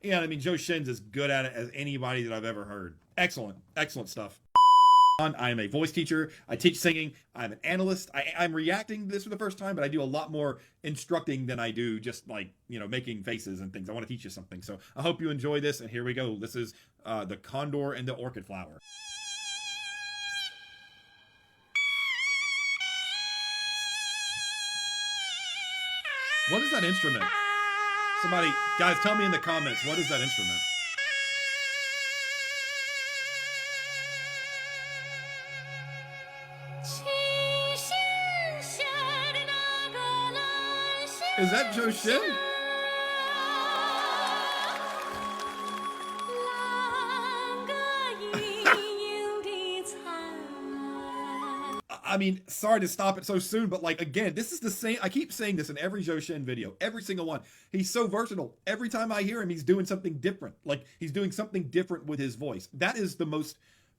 Yeah, I mean, Joe Shin's as good at it as anybody that I've ever heard. Excellent, excellent stuff. I am a voice teacher. I teach singing. I'm an analyst. I'm reacting to this for the first time, but I do a lot more instructing than I do just like, making faces and things. I want to teach you something. So I hope you enjoy this. And here we go. This is the condor and the orchid flower. What is that instrument? Somebody, guys, tell me in the comments, what is that instrument? Is that Joe Shin? I mean, sorry to stop it so soon, but like, again, this is the same. I keep saying this in every Joe Shin video, every single one. He's so versatile. Every time I hear him, he's doing something different. Like, he's doing something different with his voice. That is the most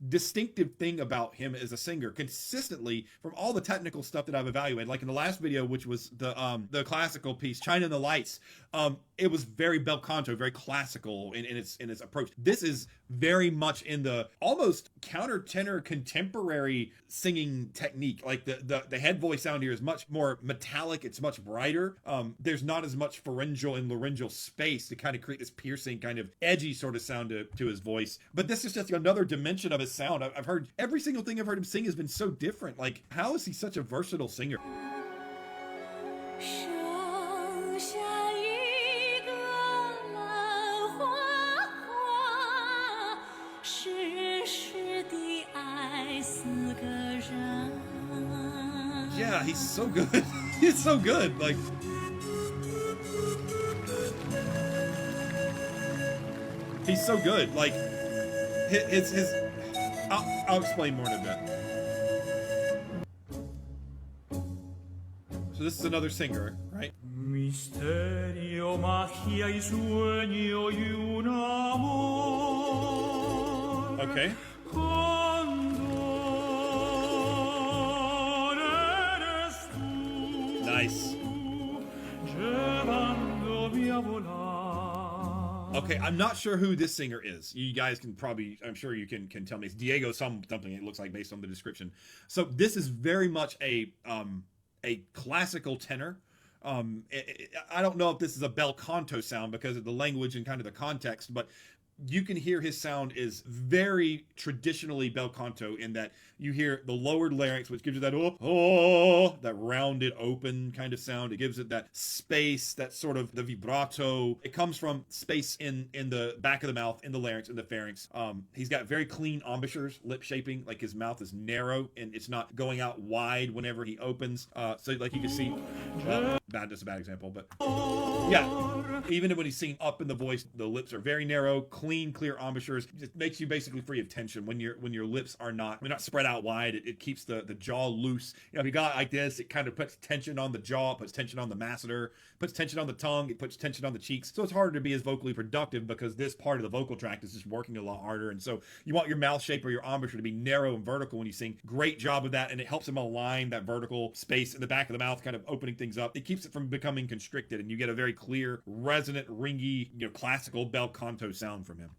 distinctive thing about him as a singer, consistently, from all the technical stuff that I've evaluated. Like in the last video, which was the classical piece, China and the Lights, it was very bel canto, very classical in its approach. This is very much in the almost countertenor contemporary singing technique. Like the head voice sound here is much more metallic. It's much brighter. There's not as much pharyngeal and laryngeal space to kind of create this piercing, kind of edgy sort of sound to his voice. But this is just another dimension of his sound. I've heard every single thing I've heard him sing has been so different. Like, how is he such a versatile singer? Yeah, he's so good. He's so good. Like, he's so good. Like, his I'll explain more in a bit. So this is another singer, right? Misterio, magia y sueño y un amor. Okay. Nice. Okay, I'm not sure who this singer is. You guys can probably, I'm sure you can tell me. It's Diego something, it looks like, based on the description. So this is very much a classical tenor. I don't know if this is a bel canto sound because of the language and kind of the context, but you can hear his sound is very traditionally bel canto in that you hear the lowered larynx, which gives you that that rounded open kind of sound. It gives it that space, that sort of the vibrato. It comes from space in the back of the mouth, in the larynx, in the pharynx. He's got very clean embouchures, lip shaping, like his mouth is narrow and it's not going out wide whenever he opens. So like you can see, that's a bad example, but yeah, even when he's singing up in the voice, the lips are very narrow, clean, clear embouchures. It makes you basically free of tension when your lips are not spread out wide. It keeps the jaw loose. If you got it like this, it kind of puts tension on the jaw, puts tension on the masseter, puts tension on the tongue, it puts tension on the cheeks. So it's harder to be as vocally productive because this part of the vocal tract is just working a lot harder. And so you want your mouth shape or your embouchure to be narrow and vertical when you sing. Great job with that, and it helps him align that vertical space in the back of the mouth, kind of opening things up. It keeps it from becoming constricted, and you get a very clear, resonant, ringy, classical bel canto sound from him.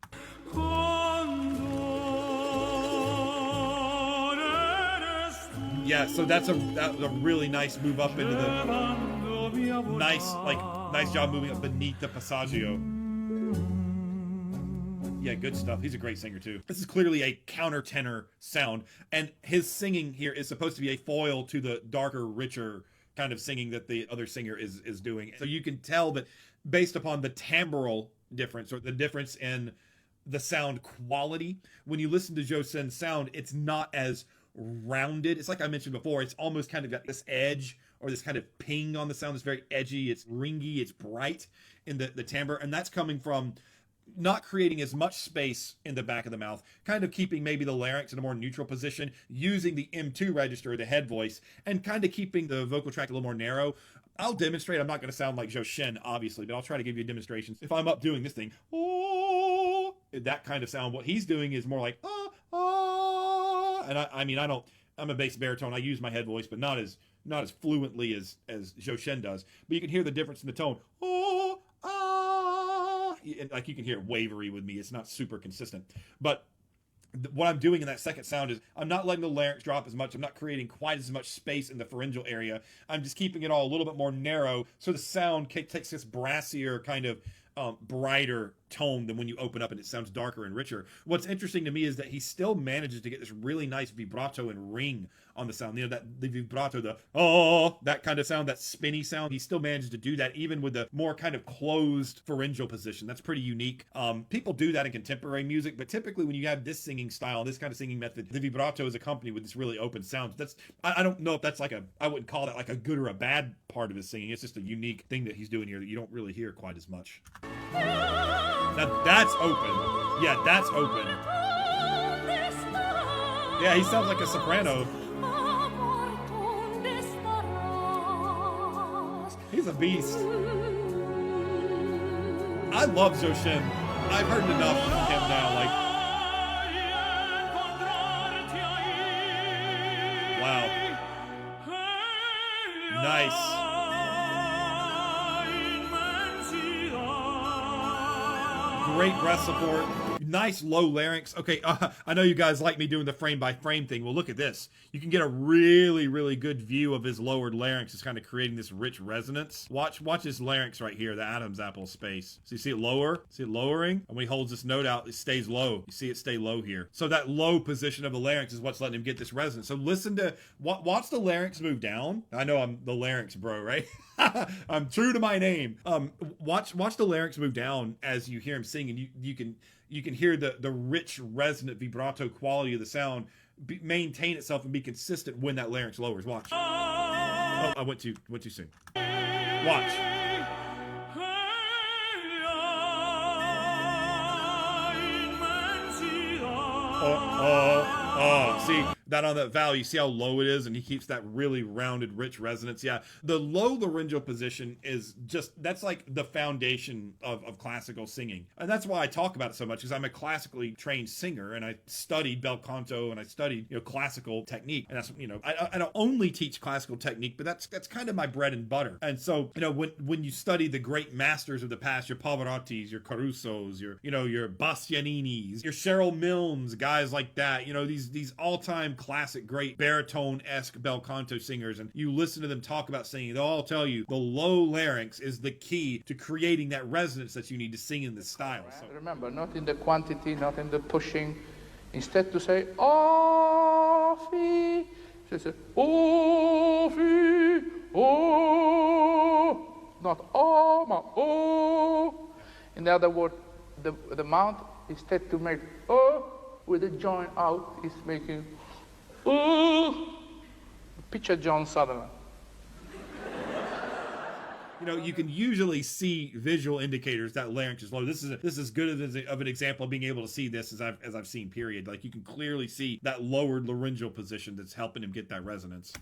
Yeah, so that was a really nice move up into the nice job moving up beneath the passaggio. Yeah, good stuff. He's a great singer too. This is clearly a countertenor sound, and his singing here is supposed to be a foil to the darker, richer kind of singing that the other singer is doing. So you can tell that based upon the timbral difference, or the difference in the sound quality, when you listen to Joe Shin's sound, it's not as rounded. It's like I mentioned before, it's almost kind of got this edge or this kind of ping on the sound. It's very edgy, it's ringy, it's bright in the timbre, and that's coming from not creating as much space in the back of the mouth, kind of keeping maybe the larynx in a more neutral position, using the M2 register, the head voice, and kind of keeping the vocal tract a little more narrow. I'll demonstrate. I'm not going to sound like Joe Shin, obviously, but I'll try to give you demonstrations. If I'm up doing this thing, oh, that kind of sound, what he's doing is more like, and I'm a bass baritone. I use my head voice, but not as fluently as Joe Shin does. But you can hear the difference in the tone. like you can hear it wavery with me. It's not super consistent, but what I'm doing in that second sound is I'm not letting the larynx drop as much. I'm not creating quite as much space in the pharyngeal area. I'm just keeping it all a little bit more narrow, so the sound takes this brassier kind of brighter tone than when you open up and it sounds darker and richer. What's interesting to me is that he still manages to get this really nice vibrato and ring on the sound. You know, that the vibrato, the oh, that kind of sound, that spinny sound. He still manages to do that even with the more kind of closed pharyngeal position. That's pretty unique. People do that in contemporary music, but typically when you have this singing style, this kind of singing method, the vibrato is accompanied with this really open sound. That's I don't know if that's like I wouldn't call that like a good or a bad part of his singing. It's just a unique thing that he's doing here that you don't really hear quite as much. Now that's open. Yeah, that's open. Yeah, he sounds like a soprano. He's a beast. I love Joshin. I've heard enough from him now. Like, wow. Nice. Great breath support. Nice low larynx. Okay, I know you guys like me doing the frame by frame thing. Well, look at this. You can get a really, really good view of his lowered larynx. It's kind of creating this rich resonance. Watch his larynx right here, the Adam's apple space. So you see it lower? See it lowering? And when he holds this note out, it stays low. You see it stay low here. So that low position of the larynx is what's letting him get this resonance. So listen to, watch the larynx move down. I know I'm the larynx bro, right? I'm true to my name. Watch the larynx move down as you hear him sing, and you can hear the rich resonant vibrato quality of the sound maintain itself and be consistent when that larynx lowers. Watch. Oh, I went too soon. Watch. See that on that vowel, you see how low it is, and he keeps that really rounded, rich resonance. Yeah, the low laryngeal position is that's like the foundation of classical singing, and that's why I talk about it so much, because I'm a classically trained singer, and I studied bel canto, and I studied classical technique, and that's I don't only teach classical technique, but that's kind of my bread and butter. And so when you study the great masters of the past, your Pavarottis, your Carusos, your Bastianinis, your Cheryl Milnes, guys like that, these all-time classic great baritone-esque bel canto singers, and you listen to them talk about singing, they'll all tell you the low larynx is the key to creating that resonance that you need to sing in this style. So remember, not in the quantity, not in the pushing. Instead to say oh fi, say oh fi, oh, not oh ma oh. In other words, the mouth, instead to make oh with the joint out, is making oh. Picture John Sutherland. You can usually see visual indicators that larynx is low. This is as good of an example of being able to see this as I've seen. Period. Like, you can clearly see that lowered laryngeal position that's helping him get that resonance.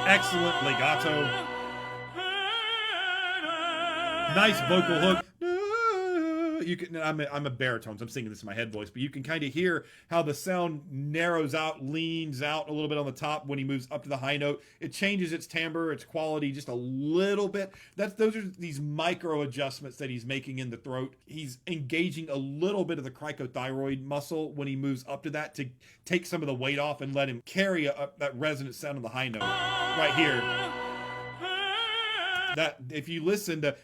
Excellent legato. Nice vocal hook. You can. I'm a baritone, so I'm singing this in my head voice, but you can kind of hear how the sound narrows out, leans out a little bit on the top when he moves up to the high note. It changes its timbre, its quality just a little bit. Those are these micro adjustments that he's making in the throat. He's engaging a little bit of the cricothyroid muscle when he moves up to that to take some of the weight off and let him carry that resonant sound on the high note right here. That if you listen to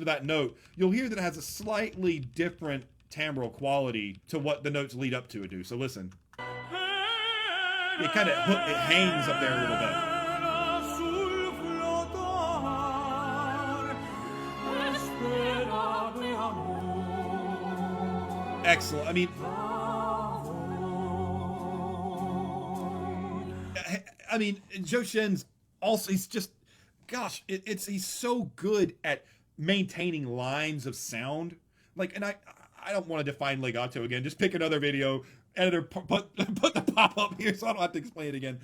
that note, you'll hear that it has a slightly different timbral quality to what the notes lead up to it do. So listen. It kind of hangs up there a little bit. Excellent. I mean, Joshin's also, he's just, gosh, he's so good at maintaining lines of sound. Like, and I don't want to define legato again. Just pick another video. Editor, put the pop up here so I don't have to explain it again.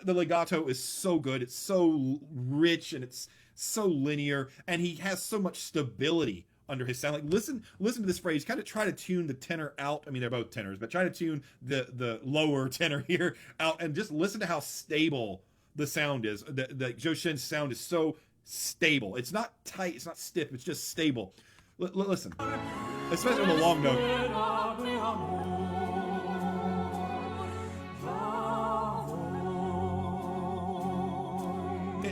The legato is so good. It's so rich and it's so linear, and he has so much stability under his sound. Like listen to this phrase, kind of try to tune the tenor out. I mean, they're both tenors, but try to tune the lower tenor here out, and just listen to how stable the sound is. The Zhou Shen's sound is so stable. It's not tight, it's not stiff, it's just stable. Listen, especially on the long note.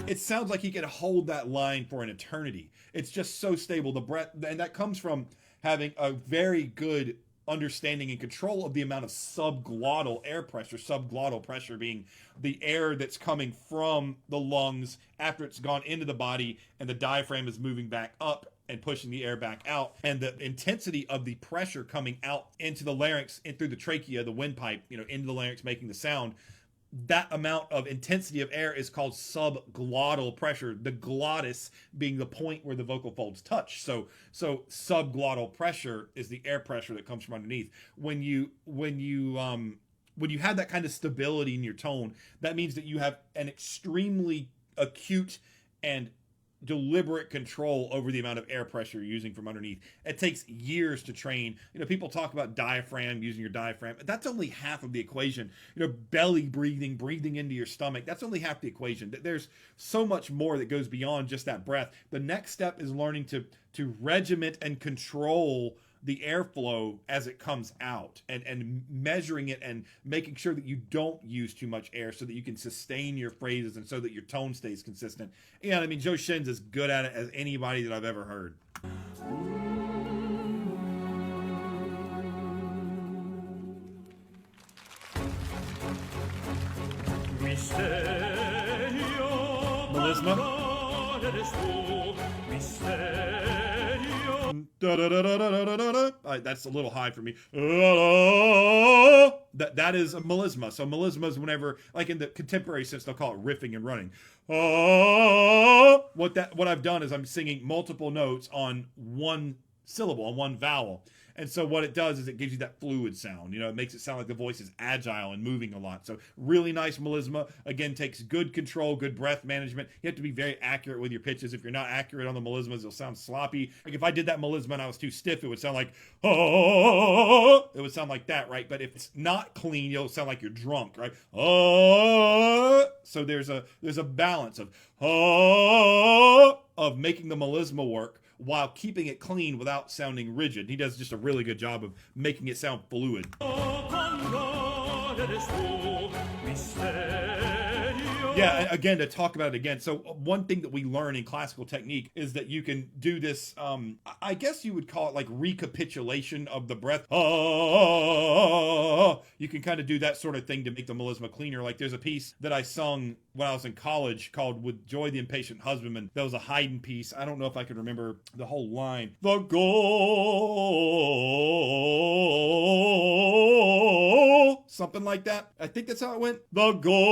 It sounds like he could hold that line for an eternity. It's just so stable. The breath, and that comes from having a very good understanding and control of the amount of subglottal air pressure. Subglottal pressure being the air that's coming from the lungs after it's gone into the body, and the diaphragm is moving back up and pushing the air back out, and the intensity of the pressure coming out into the larynx and through the trachea, the windpipe, into the larynx, making the sound. That amount of intensity of air is called subglottal pressure, the glottis being the point where the vocal folds touch. So subglottal pressure is the air pressure that comes from underneath. When you have that kind of stability in your tone, that means that you have an extremely acute and deliberate control over the amount of air pressure you're using from underneath. It takes years to train. People talk about diaphragm, using your diaphragm. That's only half of the equation. Belly breathing into your stomach. That's only half the equation. There's so much more that goes beyond just that breath. The next step is learning to regiment and control the airflow as it comes out, and measuring it and making sure that you don't use too much air so that you can sustain your phrases and so that your tone stays consistent. And I mean, Zhou Shen's as good at it as anybody that I've ever heard. Melisma. That's a little high for me. That is a melisma. So melisma is whenever, like in the contemporary sense, they'll call it riffing and running. What I've done is I'm singing multiple notes on one syllable, on one vowel. And so what it does is it gives you that fluid sound. It makes it sound like the voice is agile and moving a lot. So really nice melisma. Again, takes good control, good breath management. You have to be very accurate with your pitches. If you're not accurate on the melismas, it'll sound sloppy. Like if I did that melisma and I was too stiff, it would sound like, oh, it would sound like that, right? But if it's not clean, it'll sound like you're drunk, right? Oh, so there's a balance of making the melisma work while keeping it clean without sounding rigid. He does just a really good job of making it sound fluid. Yeah, and again, to talk about it again. So one thing that we learn in classical technique is that you can do this, I guess you would call it like recapitulation of the breath. You can kind of do that sort of thing to make the melisma cleaner. Like there's a piece that I sung when I was in college called With Joy the Impatient Husbandman. That was a Haydn piece. I don't know if I can remember the whole line. The goal, something like that. I think that's how it went. The goal.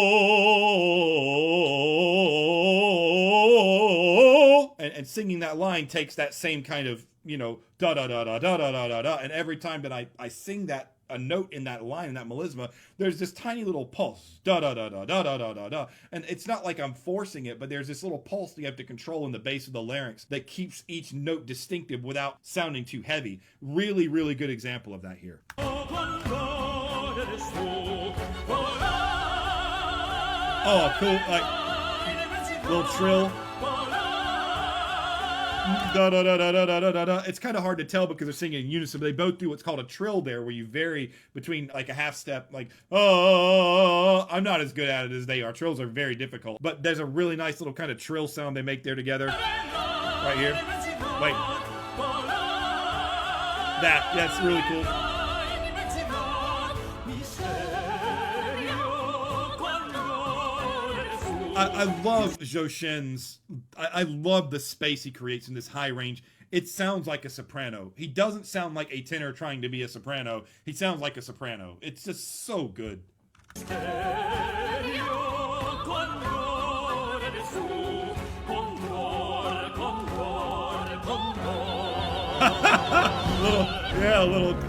And singing that line takes that same kind of, da da da da da da da da. And every time that I sing that, a note in that line, in that melisma, there's this tiny little pulse, da da da da da da da da da, and it's not like I'm forcing it, but there's this little pulse that you have to control in the base of the larynx that keeps each note distinctive without sounding too heavy. Really, really good example of that here. Oh, cool! Like little trill. Da, da, da, da, da, da, da, da. It's kind of hard to tell because they're singing in unison, but they both do what's called a trill there, where you vary between like a half step, like, oh, I'm not as good at it as they are. Trills are very difficult, but there's a really nice little kind of trill sound they make there together. Right here. Wait. That's really cool. I love Zhou Shen's, I love the space he creates in this high range. It sounds like a soprano. He doesn't sound like a tenor trying to be a soprano. He sounds like a soprano. It's just so good.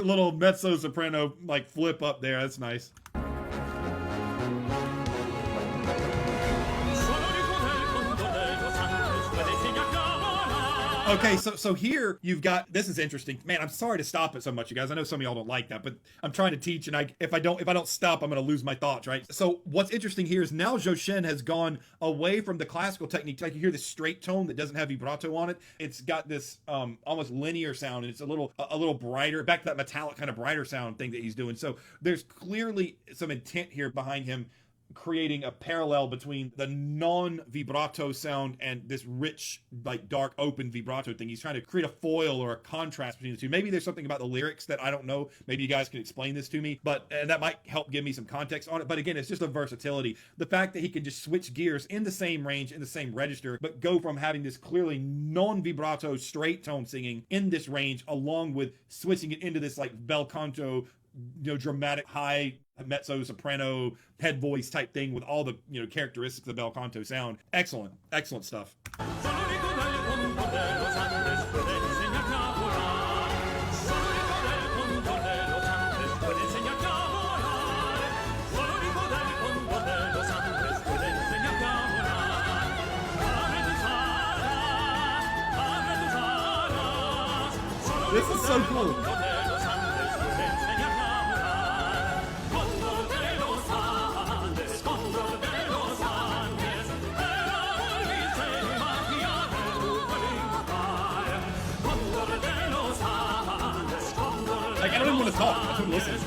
little mezzo soprano like flip up there. That's nice. Okay, so here you've got, this is interesting. Man, I'm sorry to stop it so much, you guys. I know some of y'all don't like that, but I'm trying to teach, and if I don't stop, I'm gonna lose my thoughts, right? So what's interesting here is now Joshin has gone away from the classical technique. Like you hear this straight tone that doesn't have vibrato on it. It's got this almost linear sound, and it's a little brighter, back to that metallic kind of brighter sound thing that he's doing. So there's clearly some intent here behind him creating a parallel between the non-vibrato sound and this rich, like dark, open vibrato thing. He's trying to create a foil or a contrast between the two. Maybe there's something about the lyrics that I don't know. Maybe you guys can explain this to me, and that might help give me some context on it. But again, it's just a versatility. The fact that he can just switch gears in the same range, in the same register, but go from having this clearly non-vibrato straight tone singing in this range, along with switching it into this like bel canto, dramatic high mezzo soprano head voice type thing with all the characteristics of the bel canto sound. Excellent stuff. This is so cool. Like, I don't even want to talk. I just want to listen.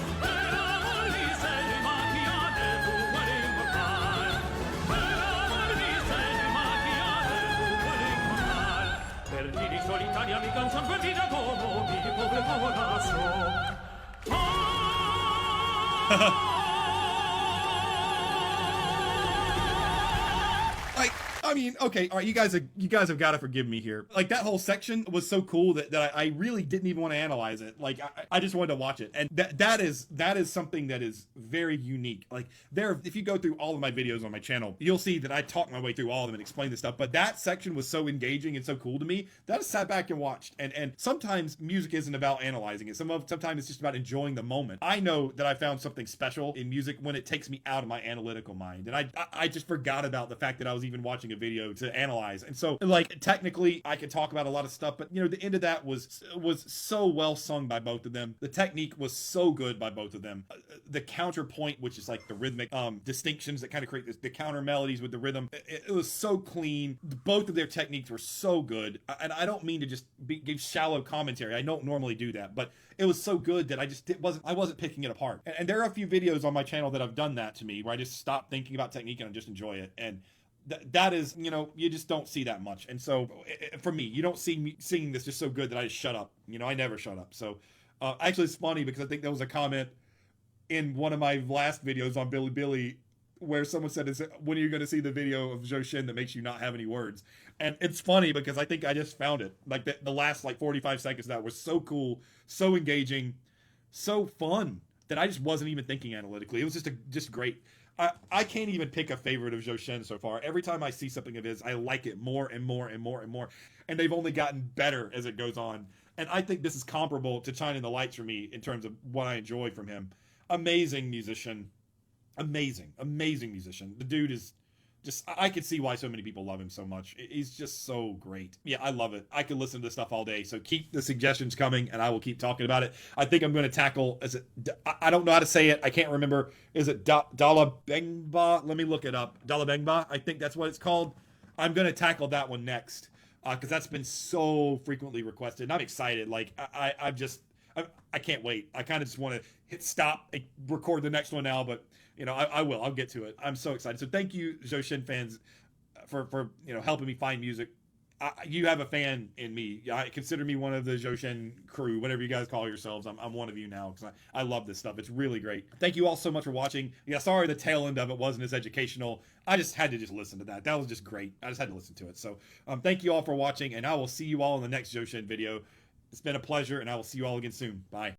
Like, I mean, okay, all right, you guys have got to forgive me here. Like, that whole section was so cool that I really didn't even want to analyze it. Like, I just wanted to watch it, and that is something that is very unique. Like, if you go through all of my videos on my channel, you'll see that I talk my way through all of them and explain this stuff. But that section was so engaging and so cool to me that I sat back and watched. And sometimes music isn't about analyzing it. Sometimes it's just about enjoying the moment. I know that I found something special in music when it takes me out of my analytical mind, and I just forgot about the fact that I was even watching a video to analyze. And so, like, technically I could talk about a lot of stuff, but the end of that was so well sung by both of them. The technique was so good by both of them. The counterpoint, which is like the rhythmic distinctions that kind of create the counter melodies with the rhythm, it was so clean. Both of their techniques were so good, and I don't mean to just give shallow commentary. I don't normally do that, but it was so good that I wasn't picking it apart. And there are a few videos on my channel that have done that to me, where I just stop thinking about technique and I just enjoy it. And that is, you just don't see that much. And so for me, you don't see me singing this just so good that I just shut up. I never shut up. So actually, it's funny because I think there was a comment in one of my last videos on Billy where someone said, when are you going to see the video of Joshin that makes you not have any words? And it's funny because I think I just found it. Like the last 45 seconds of that was so cool, so engaging, so fun that I just wasn't even thinking analytically. It was just great. I can't even pick a favorite of Joshin so far. Every time I see something of his, I like it more and more and more and more. And they've only gotten better as it goes on. And I think this is comparable to Shining the Lights for me in terms of what I enjoy from him. Amazing musician. Amazing musician. The dude is just, I could see why so many people love him so much. He's just so great. Yeah, I love it. I could listen to this stuff all day. So keep the suggestions coming, and I will keep talking about it. I think I'm going to tackle, I don't know how to say it. I can't remember. Is it Dalabengba? Let me look it up. Dalabengba? I think that's what it's called. I'm going to tackle that one next because that's been so frequently requested. And I'm excited. Like, I can't wait. I kind of just want to hit stop and record the next one now, but I will. I'll get to it. I'm so excited. So thank you, Joshin fans, for helping me find music. You have a fan in me. I consider me one of the Joshin crew, whatever you guys call yourselves. I'm one of you now because I love this stuff. It's really great. Thank you all so much for watching. Yeah, sorry the tail end of it wasn't as educational. I just had to listen to that. That was just great. I just had to listen to it. So thank you all for watching, and I will see you all in the next Joshin video. It's been a pleasure, and I will see you all again soon. Bye.